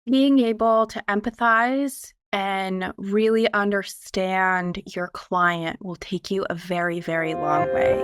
being able to empathize and really understand your client will take you a very, very long way.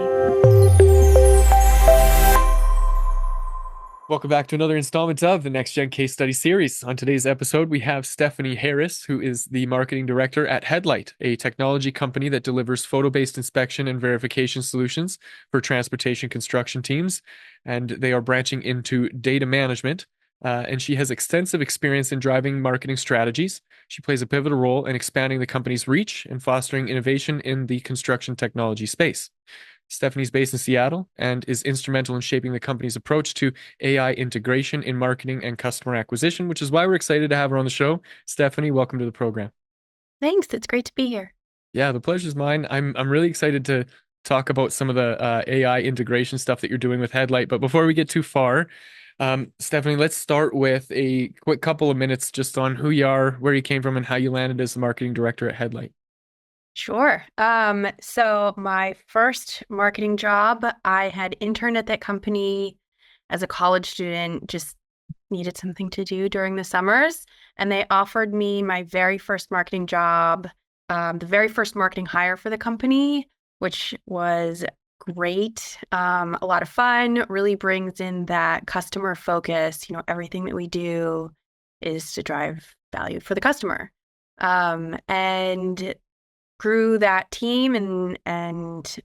Welcome back to another installment of the Next Gen Case Study Series. On today's episode, we have Stephanie Harris, who is the marketing director at Headlight, a technology company that delivers photo-based inspection and verification solutions for transportation construction teams. And they are branching into data management. And she has extensive experience in driving marketing strategies. She plays a pivotal role in expanding the company's reach and fostering innovation in the construction technology space. Stephanie's based in Seattle and is instrumental in shaping the company's approach to AI integration in marketing and customer acquisition, which is why we're excited to have her on the show. Stephanie, welcome to the program. Thanks. It's great to be here. Yeah, the pleasure's mine. I'm really excited to talk about some of the AI integration stuff that you're doing with Headlight. But before we get too far, Stephanie, let's start with a quick couple of minutes just on who you are, where you came from, and how you landed as the marketing director at Headlight. Sure. So my first marketing job, I had interned at that company as a college student, just needed something to do during the summers. And they offered me my very first marketing job, the very first marketing hire for the company, which was great. A lot of fun, really brings in that customer focus. Everything that we do is to drive value for the customer. And grew that team and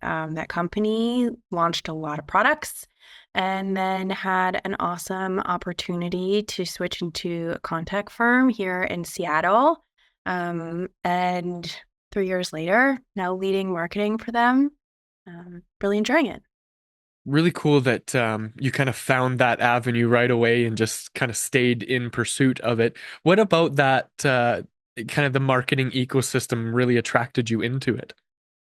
that company, launched a lot of products, and then had an awesome opportunity to switch into a contact firm here in Seattle. And 3 years later, now leading marketing for them. Really enjoying it. Really cool that you kind of found that avenue right away and just kind of stayed in pursuit of it. What about that kind of the marketing ecosystem really attracted you into it?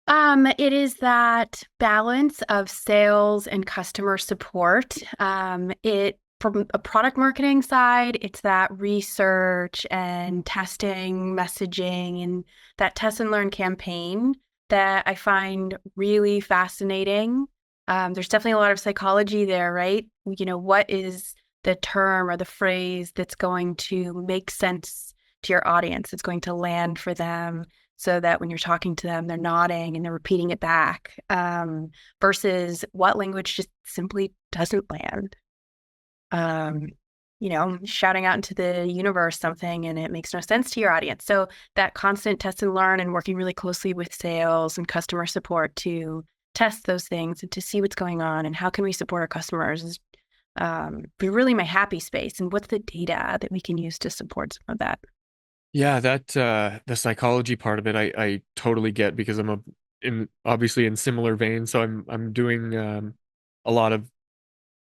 It is that balance of sales and customer support. From a product marketing side, it's that research and testing, messaging, and that test and learn campaign that I find really fascinating. There's definitely a lot of psychology there, right? What is the term or the phrase that's going to make sense to your audience? It's going to land for them so that when you're talking to them, they're nodding and they're repeating it back, versus what language just simply doesn't land. Shouting out into the universe something and it makes no sense to your audience. So that constant test and learn and working really closely with sales and customer support to test those things and to see what's going on and how can we support our customers is really my happy space. And what's the data that we can use to support some of that? Yeah, that the psychology part of it, I totally get because in obviously in similar veins. So I'm doing a lot of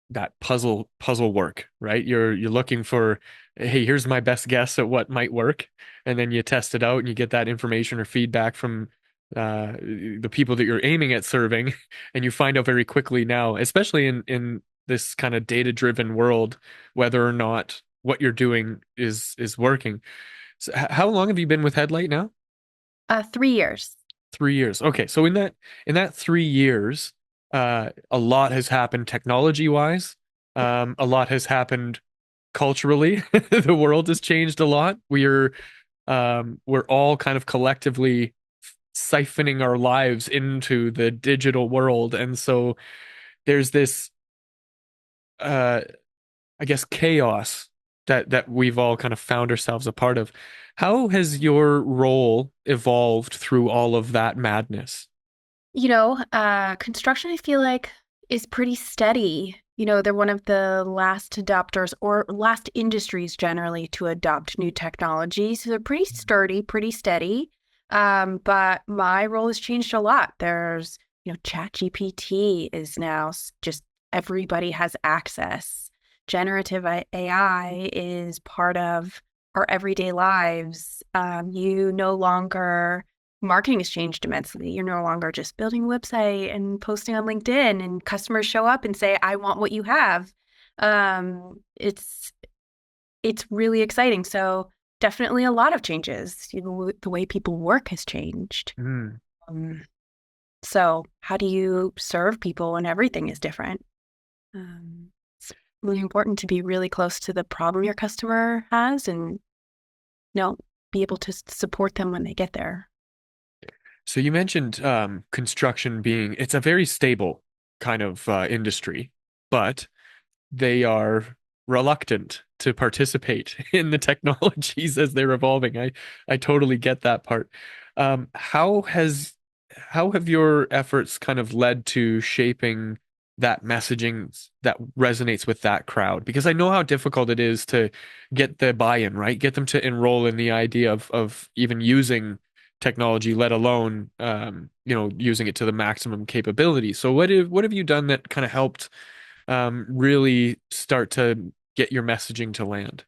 that puzzle work, right? You're looking for, hey, here's my best guess at what might work, and then you test it out and you get that information or feedback from the people that you're aiming at serving, and you find out very quickly now, especially in this kind of data-driven world, whether or not what you're doing is working. So how long have you been with Headlight now? 3 years. 3 years. Okay, so in that 3 years, a lot has happened technology wise. A lot has happened culturally. The world has changed a lot. We're all kind of collectively siphoning our lives into the digital world, and so there's this uh I guess chaos that we've all kind of found ourselves a part of. How has your role evolved through all of that madness? Construction, I feel like, is pretty steady. They're one of the last adopters or last industries generally to adopt new technology. So they're pretty sturdy, pretty steady. But my role has changed a lot. There's, ChatGPT is now just everybody has access. Generative AI is part of our everyday lives. You no longer Marketing has changed immensely. You're no longer just building a website and posting on LinkedIn and customers show up and say, I want what you have. It's really exciting. So definitely a lot of changes. The way people work has changed. Hmm. Um, so how do you serve people when everything is different? Um, really important to be really close to the problem your customer has and, be able to support them when they get there. So you mentioned construction being it's a very stable kind of industry, but they are reluctant to participate in the technologies as they're evolving. I totally get that part. Um, how has how have your efforts kind of led to shaping that messaging that resonates with that crowd? Because I know how difficult it is to get the buy-in, right? Get them to enroll in the idea of even using technology, let alone using it to the maximum capability. So what have you done that kind of helped really start to get your messaging to land?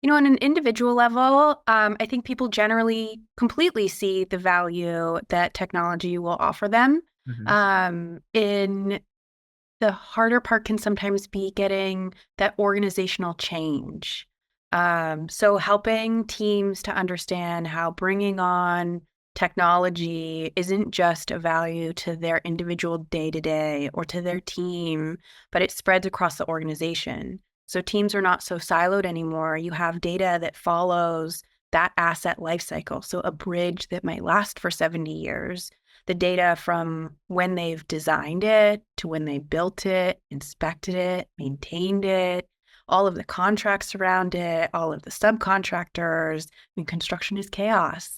On an individual level, I think people generally completely see the value that technology will offer them. Hmm. In the harder part can sometimes be getting that organizational change. So helping teams to understand how bringing on technology isn't just a value to their individual day to day or to their team, but it spreads across the organization. So teams are not so siloed anymore. You have data that follows that asset lifecycle. So a bridge that might last for 70 years, the data from when they've designed it to when they built it, inspected it, maintained it, all of the contracts around it, all of the subcontractors. I mean, construction is chaos.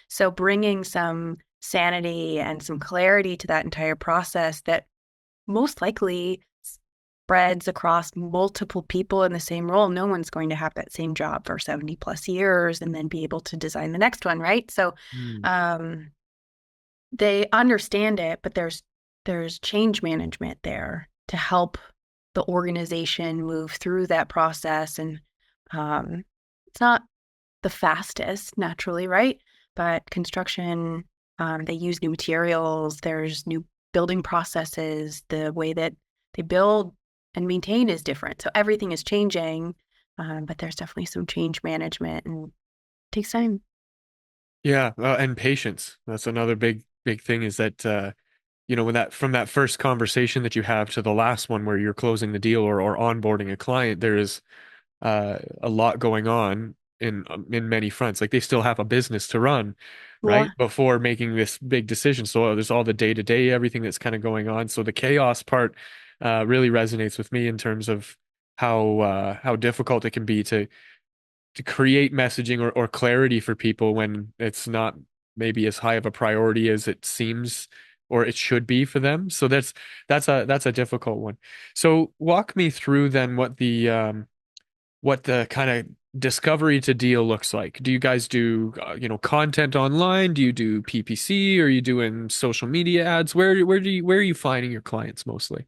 So bringing some sanity and some clarity to that entire process that most likely spreads across multiple people in the same role. No one's going to have that same job for 70 plus years and then be able to design the next one, right? So Mm. um, they understand it, but there's change management there to help the organization move through that process. And it's not the fastest, naturally, right? But construction, they use new materials, there's new building processes, the way that they build and maintain is different. So everything is changing, but there's definitely some change management and it takes time. Yeah, and patience. That's another big thing is that when that from that first conversation that you have to the last one where you're closing the deal or onboarding a client, there is a lot going on in many fronts. Like they still have a business to run, Yeah. right? Before making this big decision. So there's all the day-to-day, everything that's kind of going on. So the chaos part really resonates with me in terms of how difficult it can be to create messaging or clarity for people when it's not maybe as high of a priority as it seems or it should be for them. So that's a difficult one. So walk me through then what the kind of discovery to deal looks like. Do you guys do content online? Do you do PPC? Are you doing social media ads? Where are you finding your clients mostly?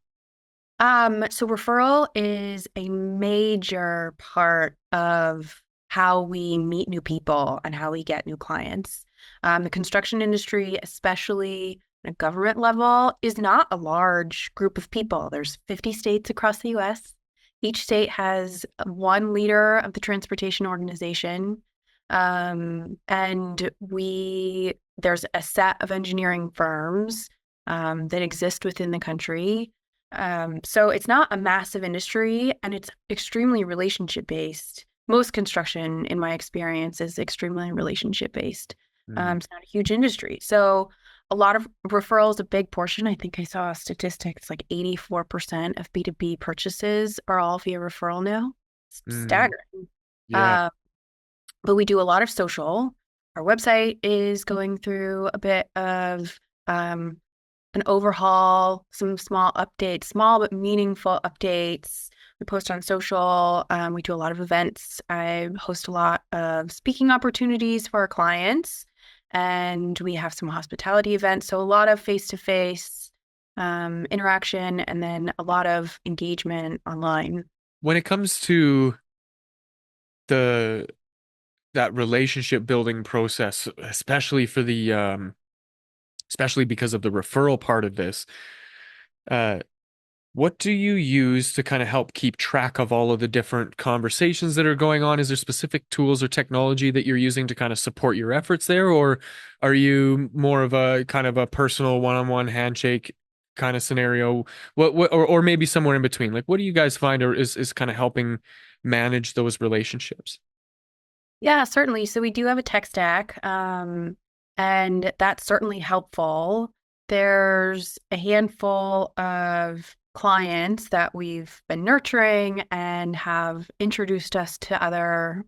So referral is a major part of how we meet new people and how we get new clients. The construction industry, especially at a government level, is not a large group of people. There's 50 states across the US. Each state has one leader of the transportation organization. And there's a set of engineering firms that exist within the country. So it's not a massive industry and it's extremely relationship based. Most construction, in my experience, is extremely relationship based. Mm. It's not a huge industry. So a lot of referrals, a big portion. I think I saw a statistic, it's like 84% of B2B purchases are all via referral now. It's Mm. staggering. Yeah. Uh, but we do a lot of social. Our website is going through a bit of um, an overhaul, some small updates, small but meaningful updates. We post on social. We do a lot of events. I host a lot of speaking opportunities for our clients, and we have some hospitality events. So a lot of face-to-face interaction, and then a lot of engagement online. When it comes to the that relationship building process, especially because of the referral part of this, uh, what do you use to kind of help keep track of all of the different conversations that are going on? Is there specific tools or technology that you're using to kind of support your efforts there, or are you more of a kind of a personal one-on-one handshake kind of scenario? Or maybe somewhere in between? Like, what do you guys find is kind of helping manage those relationships? Yeah, certainly. So we do have a tech stack, and that's certainly helpful. There's a handful of clients that we've been nurturing and have introduced us to other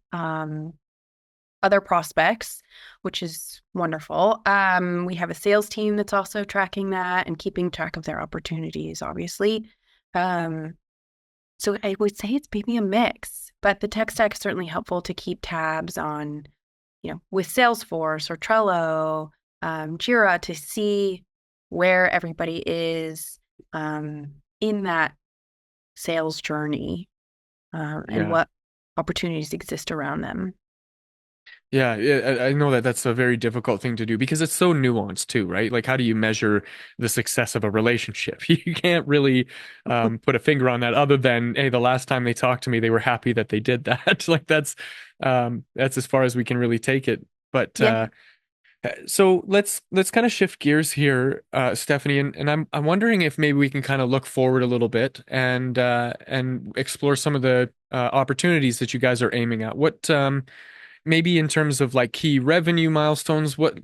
prospects, which is wonderful. We have a sales team that's also tracking that and keeping track of their opportunities, obviously. Um, so I would say it's maybe a mix, but the tech stack is certainly helpful to keep tabs on, with Salesforce or Trello, Jira to see where everybody is in that sales journey and Yeah. what opportunities exist around them. Yeah, I know that that's a very difficult thing to do because it's so nuanced too, right? Like, how do you measure the success of a relationship? You can't really put a finger on that other than, hey, the last time they talked to me, they were happy that they did that. Like, that's as far as we can really take it. But Yeah, so let's kind of shift gears here, Stephanie, and I'm wondering if maybe we can kind of look forward a little bit and explore some of the opportunities that you guys are aiming at. What maybe in terms of like key revenue milestones, what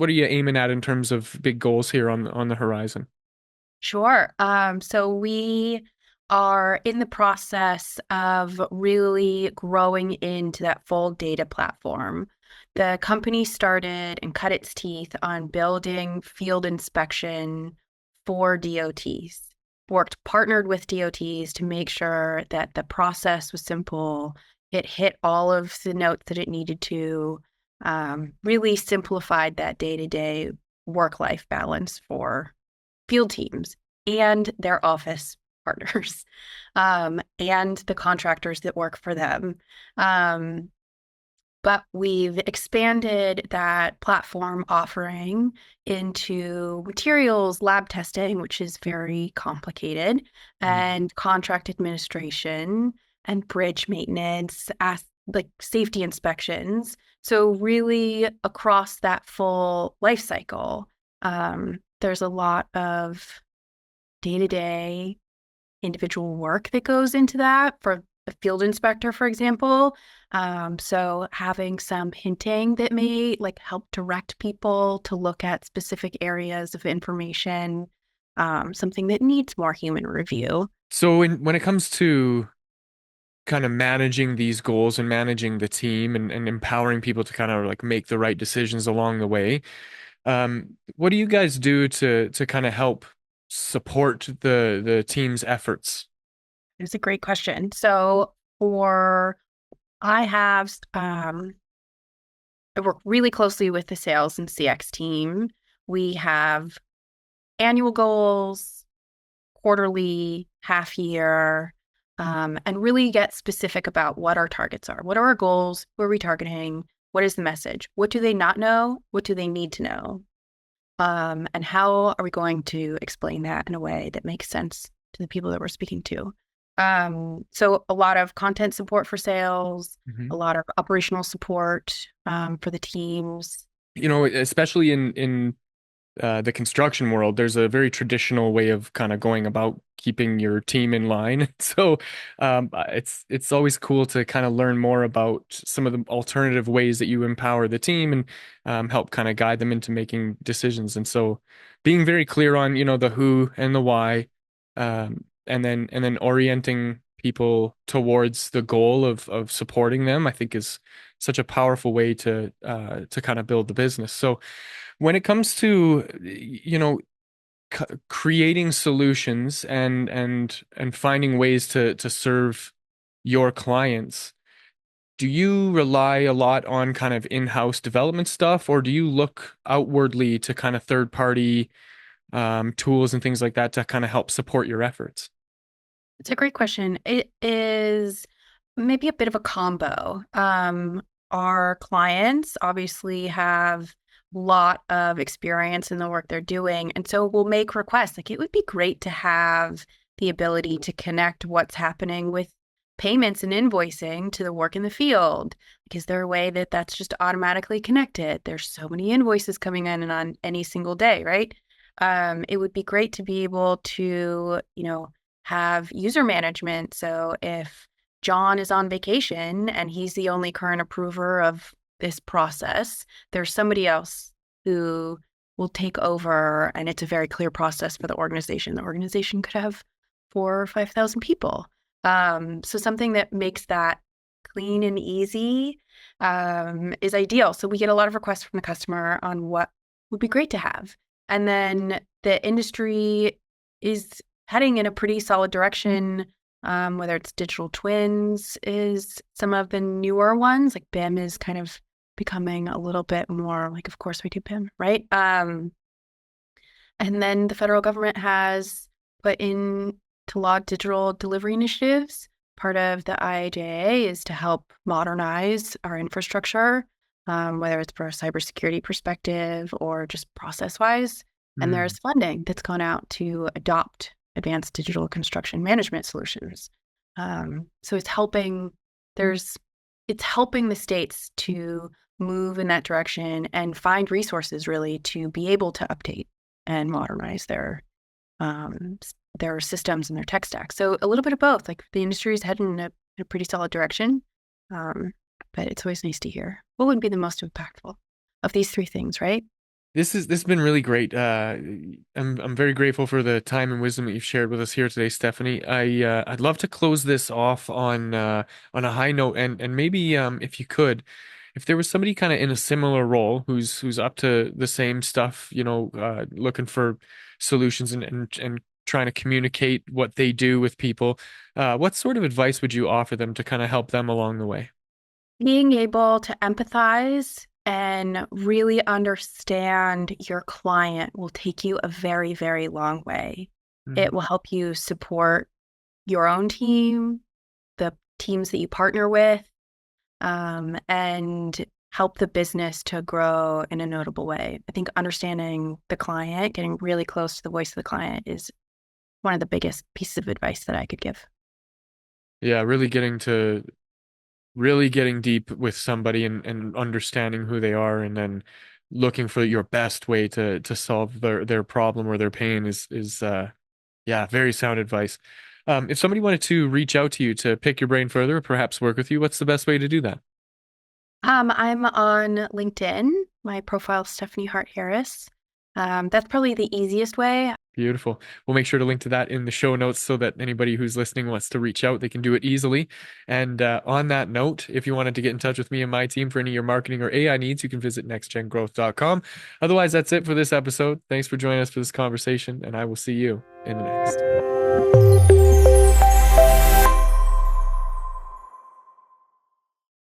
are you aiming at in terms of big goals here on the horizon? sure. So we are in the process of really growing into that full data platform. The company started and cut its teeth on building field inspection for DOTs, partnered with DOTs to make sure that the process was simple. It hit all of the notes that it needed to, really simplified that day-to-day work-life balance for field teams and their office partners and the contractors that work for them. Um, but we've expanded that platform offering into materials, lab testing, which is very complicated, Mhm. and contract administration and bridge maintenance, like safety inspections. So really across that full life cycle, there's a lot of day-to-day individual work that goes into that for a field inspector, for example. So having some hinting that may like help direct people to look at specific areas of information, something that needs more human review. So when it comes to kind of managing these goals and managing the team and empowering people to kind of like make the right decisions along the way, what do you guys do to kind of help support the team's efforts? It's a great question. So for I have I work really closely with the sales and CX team. We have annual goals, quarterly, half year, and really get specific about what our targets are. What are our goals? Who are we targeting? What is the message? What do they not know? What do they need to know? And how are we going to explain that in a way that makes sense to the people that we're speaking to? So a lot of content support for sales, Mhm. a lot of operational support for the teams. You know, especially in the construction world, there's a very traditional way of kind of going about keeping your team in line. So it's always cool to kind of learn more about some of the alternative ways that you empower the team and help kind of guide them into making decisions. And so being very clear on, the who and the why, and then orienting people towards the goal of supporting them, I think is such a powerful way to kind of build the business. So when it comes to creating solutions and finding ways to serve your clients, do you rely a lot on kind of in-house development stuff, or do you look outwardly to kind of third-party tools and things like that to kind of help support your efforts? It's a great question. It is maybe a bit of a combo. Our clients obviously have a lot of experience in the work they're doing, and so we'll make requests. Like it would be great to have the ability to connect what's happening with payments and invoicing to the work in the field. Like, is there a way that that's just automatically connected? There's so many invoices coming in and on any single day, right? It would be great to be able to, have user management. So if John is on vacation and he's the only current approver of this process, there's somebody else who will take over, and it's a very clear process for the organization. The organization could have 4 or 5,000 people. So something that makes that clean and easy is ideal. So we get a lot of requests from the customer on what would be great to have. And then the industry is heading in a pretty solid direction, whether it's digital twins is some of the newer ones, like BIM is kind of becoming a little bit more like, of course we do BIM, right? And then the federal government has put into law digital delivery initiatives. Part of the IIJA is to help modernize our infrastructure, whether it's for a cybersecurity perspective or just process-wise. And Mm. there's funding that's gone out to adopt advanced digital construction management solutions. So it's helping the states to move in that direction and find resources really to be able to update and modernize their systems and their tech stack. So a little bit of both. Like the industry is heading in a pretty solid direction, but it's always nice to hear what would be the most impactful of these three things, right? This has been really great. I'm very grateful for the time and wisdom that you've shared with us here today, Stephanie. I'd love to close this off on a high note, and maybe if you could, if there was somebody kind of in a similar role who's up to the same stuff, looking for solutions and trying to communicate what they do with people, what sort of advice would you offer them to kind of help them along the way? Being able to empathize and really understand your client will take you a very, very long way. Mm. It will help you support your own team, the teams that you partner with, and help the business to grow in a notable way. I think understanding the client, getting really close to the voice of the client is one of the biggest pieces of advice that I could give. Yeah, really getting deep with somebody and understanding who they are and then looking for your best way to solve their problem or their pain is yeah, very sound advice. If somebody wanted to reach out to you to pick your brain further or perhaps work with you, what's the best way to do that? I'm on LinkedIn. My profile is Stephanie Hart Harris. That's probably the easiest way. Beautiful. We'll make sure to link to that in the show notes so that anybody who's listening wants to reach out, they can do it easily. And on that note, if you wanted to get in touch with me and my team for any of your marketing or AI needs, you can visit nextgengrowth.com. Otherwise, that's it for this episode. Thanks for joining us for this conversation, and I will see you in the next.